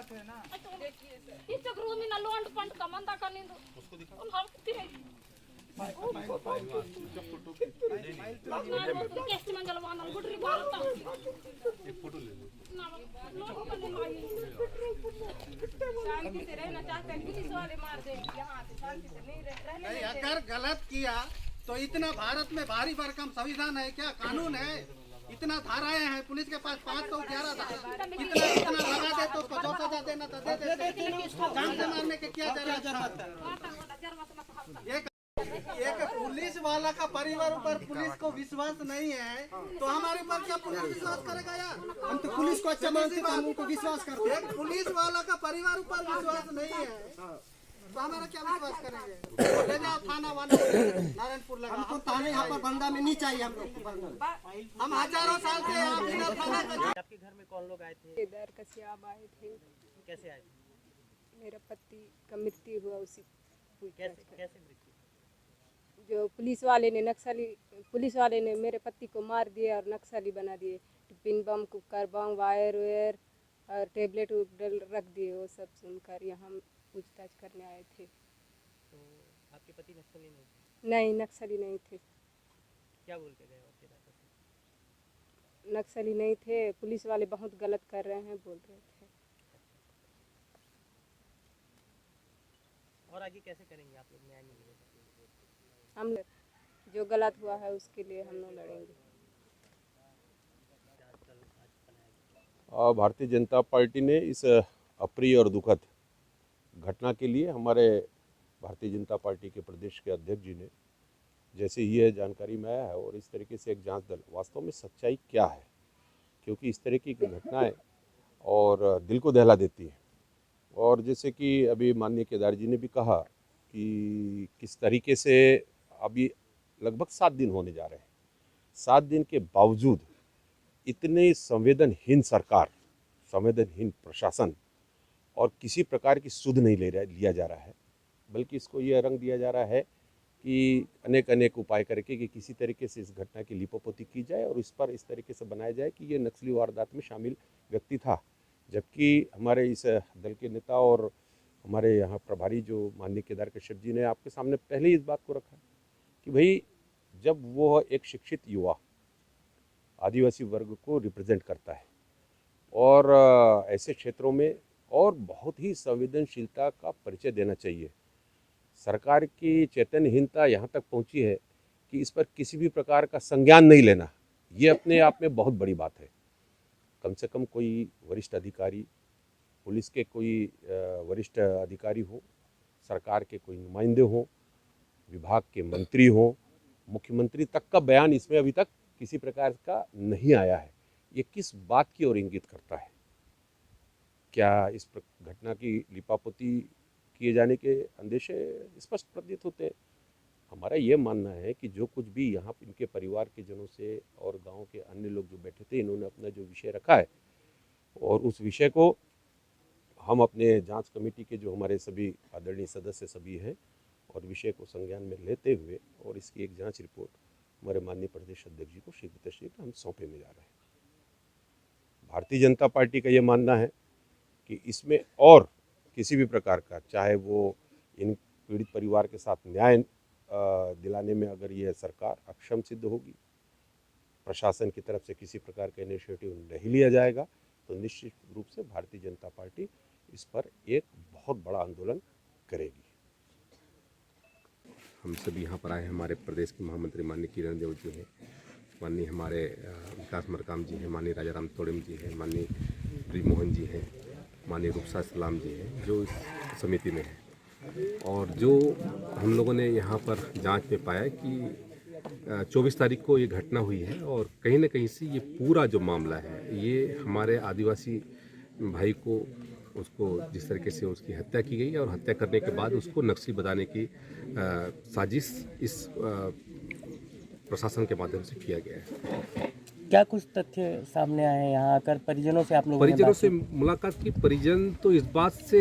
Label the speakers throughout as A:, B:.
A: बात है ना।
B: इस चक्रों में ना लोंड पंड का मंदा का नींद उसको दिखा हम कितने है कैसे मंगल वाहन गुडरी मारता
C: एक फोटो ले लो।
B: ना लोगों को नहीं शांति से रहना चाहते हैं पुलिस वाले मार देंगे यहाँ से शांति से नहीं रहने
D: नहीं, अगर गलत किया तो इतना भारत में भारी भरकम संविधान है क्या, कानून है, इतना धाराएं हैं, पुलिस के पास 511 था, इतना लगा दे तो उसको जो सजा देना तो दे देते, जान से मारने के क्या जरूरत है। एक पुलिस वाला का परिवार ऊपर पुलिस को विश्वास नहीं है तो हमारे ऊपर क्या पुलिस विश्वास करेगा यार। हम तो पुलिस को अच्छा मानते हैं, हम उनको विश्वास करते हैं। एक पुलिस वाला का परिवार ऊपर विश्वास नहीं है तो हमारा क्या विश्वास करेंगे। ले जाओ थाना वाला नारायणपुर लगा, हमको थाने यहाँ पर बंदा में नहीं चाहिए हम लोग। हम हजारों साल से यहाँ बिना थाना का।
E: आपके घर में कौन लोग आए थे?
F: इधर कसियाब आए थे।
E: कैसे आए थे?
F: मेरा पति का मृत्यु हुआ उसी
E: कैसे मृत्यु?
F: जो पुलिस वाले ने मेरे पति को मार दिया और नक्सली बना दिए। Tiffin bomb, cooker bomb, wire wire और टेबलेट रख दिए। वो सब सुनकर यहाँ पूछताछ करने आए थे।
E: तो आपके पति नक्सली नहीं थे?
F: नहीं, नक्सली नहीं थे।
E: क्या बोल के गए आपके दादा से?
F: नक्सली नहीं थे, पुलिस वाले बहुत गलत कर रहे हैं बोल रहे थे।
E: और आगे कैसे करेंगे आप लोग? न्याय नहीं मिलेगा?
F: हम जो गलत हुआ है उसके लिए हम लोग लड़ेंगे।
C: भारतीय जनता पार्टी ने इस अप्रिय और दुखद घटना के लिए हमारे भारतीय जनता पार्टी के प्रदेश के अध्यक्ष जी ने जैसे ही यह जानकारी में आया है और इस तरीके से एक जांच दल वास्तव में सच्चाई क्या है, क्योंकि इस तरह की घटनाएं और दिल को दहला देती हैं। और जैसे कि अभी माननीय केदार जी ने भी कहा कि किस तरीके से अभी लगभग 7 दिन होने जा रहे हैं, 7 दिन के बावजूद इतने संवेदनहीन सरकार, संवेदनहीन प्रशासन और किसी प्रकार की सुध नहीं लिया जा रहा है, बल्कि इसको यह रंग दिया जा रहा है कि अनेक उपाय करके कि किसी तरीके से इस घटना की लिपोपोती की जाए और इस पर इस तरीके से बनाया जाए कि ये नक्सली वारदात में शामिल व्यक्ति था। जबकि हमारे इस दल के नेता और हमारे यहाँ प्रभारी जो माननीय केदार कश्यप जी ने आपके सामने पहले ही इस बात को रखा कि भाई जब वो एक शिक्षित युवा आदिवासी वर्ग को रिप्रेजेंट करता है और ऐसे क्षेत्रों में और बहुत ही संवेदनशीलता का परिचय देना चाहिए। सरकार की चैतन्यहीनता यहाँ तक पहुँची है कि इस पर किसी भी प्रकार का संज्ञान नहीं लेना, ये अपने आप में बहुत बड़ी बात है। कम से कम कोई वरिष्ठ अधिकारी, पुलिस के कोई वरिष्ठ अधिकारी हो, सरकार के कोई नुमाइंदे हों, विभाग के मंत्री हों, मुख्यमंत्री तक का बयान इसमें अभी तक किसी प्रकार का नहीं आया है। ये किस बात की ओर इंगित करता है? क्या इस घटना की लिपापोती किए जाने के अंदेशे स्पष्ट प्रतीत होते हैं। हमारा ये मानना है कि जो कुछ भी यहाँ इनके परिवार के जनों से और गांव के अन्य लोग जो बैठे थे, इन्होंने अपना जो विषय रखा है और उस विषय को हम अपने जांच कमेटी के जो हमारे सभी आदरणीय सदस्य सभी हैं और विषय को संज्ञान में लेते हुए और इसकी एक जांच रिपोर्ट हमारे माननीय प्रदेश अध्यक्ष जी को शीघ्र हम सौंपने जा रहे हैं। भारतीय जनता पार्टी का ये मानना है कि इसमें और किसी भी प्रकार का, चाहे वो इन पीड़ित परिवार के साथ न्याय दिलाने में अगर ये सरकार अक्षम सिद्ध होगी, प्रशासन की तरफ से किसी प्रकार का इनिशिएटिव नहीं लिया जाएगा, तो निश्चित रूप से भारतीय जनता पार्टी इस पर एक बहुत बड़ा आंदोलन करेगी।
G: हम सभी यहाँ पर आए हैं, हमारे प्रदेश के महामंत्री माननीय किरण देव जी हैं, माननीय हमारे विकास मरकाम जी हैं, माननीय राजाराम तोड़िम जी हैं, माननीय ब्रिजमोहन जी हैं, माननीय रुखसा सलाम जी हैं जो इस समिति में हैं। और जो हम लोगों ने यहाँ पर जांच में पाया कि 24 तारीख को ये घटना हुई है और कहीं ना कहीं से ये पूरा जो मामला है ये हमारे आदिवासी भाई को उसको जिस तरीके से उसकी हत्या की गई और हत्या करने के बाद उसको नक्सली बनाने की साजिश इस प्रशासन के माध्यम से किया गया है।
E: क्या कुछ तथ्य सामने आए हैं यहाँ आकर? परिजनों से आप लोगों ने
G: परिजनों से मुलाकात की। परिजन तो इस बात से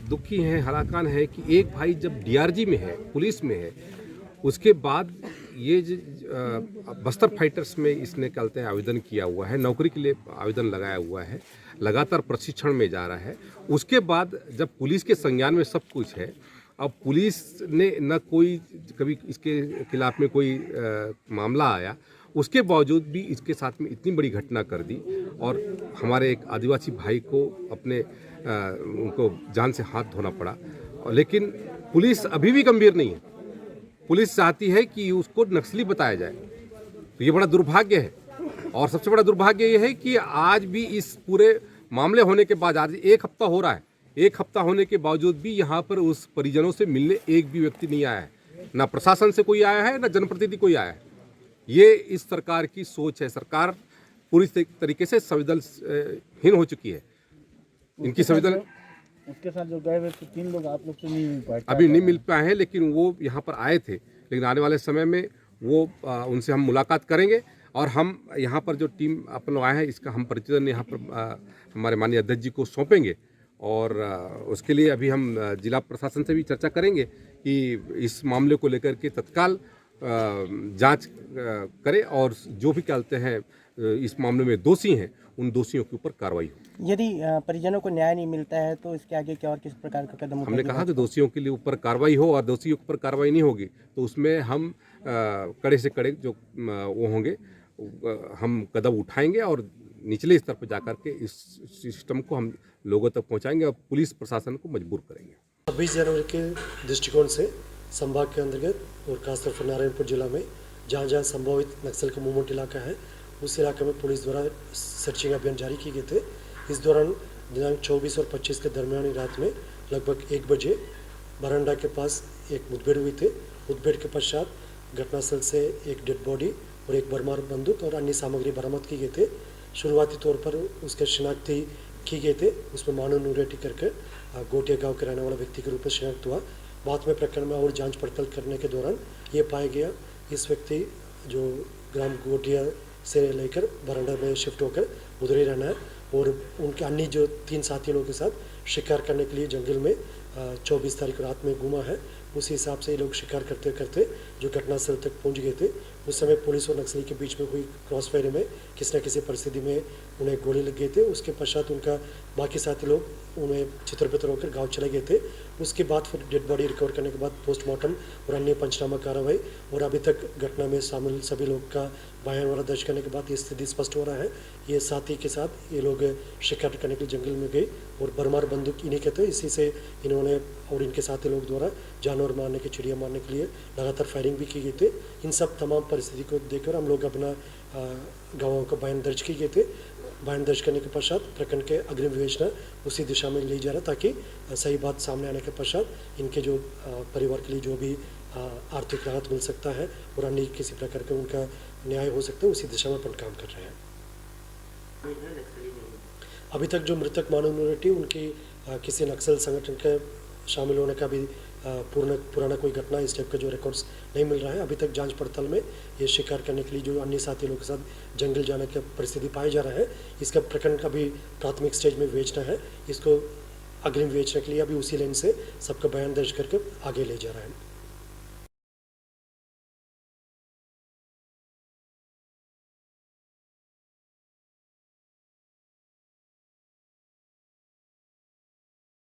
G: दुखी हैं, हलाकान है कि एक भाई जब डीआरजी में है, पुलिस में है, उसके बाद ये बस्तर फाइटर्स में इसने कहते हैं आवेदन किया हुआ है, नौकरी के लिए आवेदन लगाया हुआ है, लगातार प्रशिक्षण में जा रहा है। उसके बाद जब पुलिस के संज्ञान में सब कुछ है, अब पुलिस ने न कोई कभी इसके खिलाफ में कोई मामला आया, उसके बावजूद भी इसके साथ में इतनी बड़ी घटना कर दी और हमारे एक आदिवासी भाई को अपने उनको जान से हाथ धोना पड़ा। लेकिन पुलिस अभी भी गंभीर नहीं है। पुलिस चाहती है कि उसको नक्सली बताया जाए, तो ये बड़ा दुर्भाग्य है। और सबसे बड़ा दुर्भाग्य ये है कि आज भी इस पूरे मामले होने के बाद, आज 1 हफ्ता हो रहा है, 1 हफ्ता होने के बावजूद भी यहाँ पर उस परिजनों से मिलने एक भी व्यक्ति नहीं आया है। ना प्रशासन से कोई आया है, ना जनप्रतिनिधि कोई आया है। ये इस सरकार की सोच है। सरकार पूरी तरीके से संवेदनहीन हो चुकी है। इनकी संवेदन
A: उसके साथ जो गए हुए 3 लोग आप लोग से नहीं मिल पाए,
G: अभी नहीं मिल पाए हैं, लेकिन वो यहाँ पर आए थे। लेकिन आने वाले समय में वो उनसे हम मुलाकात करेंगे और हम यहाँ पर जो टीम अपन लोग आए हैं, इसका हम प्रतिवेदन यहाँ पर हमारे माननीय अध्यक्ष जी को सौंपेंगे। और उसके लिए अभी हम जिला प्रशासन से भी चर्चा करेंगे कि इस मामले को लेकर के तत्काल जांच करें और जो भी कहते हैं इस मामले में दोषी हैं, उन दोषियों के ऊपर कार्रवाई हो।
A: यदि परिजनों को न्याय नहीं मिलता है तो इसके आगे क्या और किस प्रकार का कदम
G: हमने कहा कि दोषियों के लिए ऊपर कार्रवाई हो, और दोषियों के ऊपर कार्रवाई नहीं होगी तो उसमें हम कड़े से कड़े जो वो होंगे हम कदम उठाएंगे और निचले स्तर पर जाकर के इस सिस्टम को हम लोगों तक पहुंचाएंगे और पुलिस प्रशासन को मजबूर करेंगे।
H: 26 जनवरी के दृष्टिकोण से संभाग के अंतर्गत और खासतौर पर नारायणपुर जिला में जहाँ जहाँ संभावित नक्सल का मूवमेंट इलाका है, उस इलाके में पुलिस द्वारा सर्चिंग अभियान जारी किए गए थे। इस दौरान दिनांक 24 और 25 के दरमियानी रात में लगभग 1 बजे बरंडा के पास एक मुठभेड़ हुई थी। मुठभेड़ के पश्चात घटनास्थल से एक डेड बॉडी और एक बरमार बंदूक और अन्य सामग्री बरामद की गए थे। शुरुआती तौर पर उसके शिनाख्ती की गए थे। उसमें मानू नूरेटी करके गोटिया गांव के रहने वाला व्यक्ति के रूप में शिनाख्त हुआ। बाद में प्रकरण में और जांच पड़ताल करने के दौरान ये पाया गया इस व्यक्ति जो ग्राम गोटिया से लेकर बरंडा में शिफ्ट होकर उधर ही रहना है और उनके अन्य जो 3 साथी लोगों के साथ शिकार करने के लिए जंगल में 24 तारीख रात में घूमा है। उसी हिसाब से ये लोग शिकार करते करते जो घटनास्थल तक पहुंच गए थे। उस समय पुलिस और नक्सली के बीच में हुई क्रॉस फायर में किसी न किसी परिस्थिति में उन्हें गोली लग गई थी। उसके पश्चात उनका बाकी साथी लोग उन्हें छितर-बितर होकर गाँव चले गए थे। उसके बाद फिर डेड बॉडी रिकवर करने के बाद पोस्टमार्टम और अन्य पंचनामा कार्रवाई और अभी तक घटना में शामिल सभी लोग का बयान वाला दर्ज करने के बाद ये स्थिति स्पष्ट हो रहा है। ये साथी के साथ ये लोग शिकार करने के लिए जंगल में गए और बरमार बंदूक इन्हीं के थे। इसी से इन्होंने और इनके साथी लोग द्वारा जानवर मारने के, चिड़िया मारने के लिए लगातार फायरिंग भी की गई थी। इन सब तमाम परिस्थिति को देखकर हम लोग अपना गवाहों का बयान दर्ज किए गए थे। बयान दर्ज करने के पश्चात प्रकरण के अग्रिम विवेचना उसी दिशा में ली जा रहा ताकि सही बात सामने आने के पश्चात इनके जो परिवार के लिए जो भी आर्थिक राहत मिल सकता है और अन्य किसी प्रकार का उनका न्याय हो सकता है, उसी दिशा में अपन काम कर रहे हैं। अभी तक जो मृतक मानव नूरेटी उनकी किसी नक्सल संगठन के शामिल होने का भी पुराना कोई घटना इस टाइप का जो रिकॉर्ड्स नहीं मिल रहा है। अभी तक जांच पड़ताल में ये शिकार करने के लिए जो अन्य साथी लोगों के साथ जंगल जाने की परिस्थिति पाई जा रहा है। इसका प्रकरण का भी प्राथमिक स्टेज में विवेचना है। इसको अग्रिम विवेचना के लिए अभी उसी लाइन से सबका बयान दर्ज करके आगे ले जा रहा है।